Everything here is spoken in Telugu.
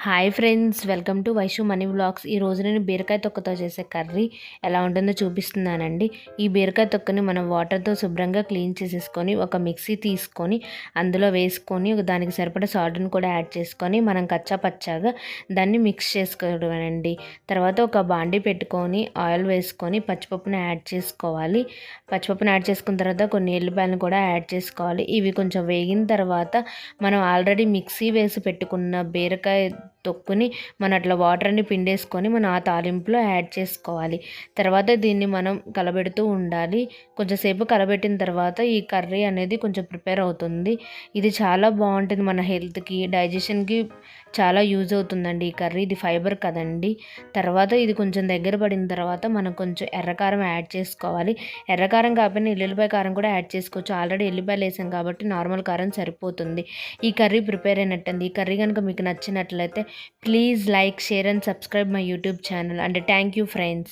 Hi friends, welcome to Vaishu money vlogs. ఈరోజు నేను బీరకాయ తొక్కతో చేసే కర్రీ ఎలా ఉంటుందో చూపిస్తున్నానండి. ఈ బీరకాయ తొక్కని మనం వాటర్తో శుభ్రంగా క్లీన్ చేసేసుకొని ఒక మిక్సీ తీసుకొని అందులో వేసుకొని దానికి సరిపడా సాల్ట్ని కూడా యాడ్ చేసుకొని మనం కచ్చా పచ్చాగా దాన్ని మిక్స్ చేసుకోవడమేనండి. తర్వాత ఒక బాండీ పెట్టుకొని ఆయిల్ వేసుకొని పచ్చిపప్పును యాడ్ చేసుకోవాలి. పచ్చిపప్పును యాడ్ చేసుకున్న తర్వాత కొన్ని ఎల్లిపాయలను కూడా యాడ్ చేసుకోవాలి. ఇవి కొంచెం వేగిన తర్వాత మనం ఆల్రెడీ మిక్సీ వేసి పెట్టుకున్న బీరకాయ తొక్కుని మనం అట్లా వాటర్ని పిండేసుకొని మనం ఆ తాలింపులో యాడ్ చేసుకోవాలి. తర్వాత దీన్ని మనం కలబెడుతూ ఉండాలి. కొంచెంసేపు కలబెట్టిన తర్వాత ఈ కర్రీ అనేది కొంచెం ప్రిపేర్ అవుతుంది. ఇది చాలా బాగుంటుంది, మన హెల్త్కి డైజెషన్కి చాలా యూజ్ అవుతుందండి ఈ కర్రీ. ఇది ఫైబర్ కదండి. తర్వాత ఇది కొంచెం దగ్గర పడిన తర్వాత మనం కొంచెం ఎర్రకారం యాడ్ చేసుకోవాలి. ఎర్రకారం కాకపోయినా ఎల్లుల్లిపాయ కారం కూడా యాడ్ చేసుకోవచ్చు. ఆల్రెడీ ఎల్లిపాయలు వేసాం కాబట్టి నార్మల్ కారం సరిపోతుంది. ఈ కర్రీ ప్రిపేర్ అయినట్టుంది. ఈ కర్రీ కనుక మీకు నచ్చినట్లయితే please like, share and subscribe my YouTube channel, and thank you friends.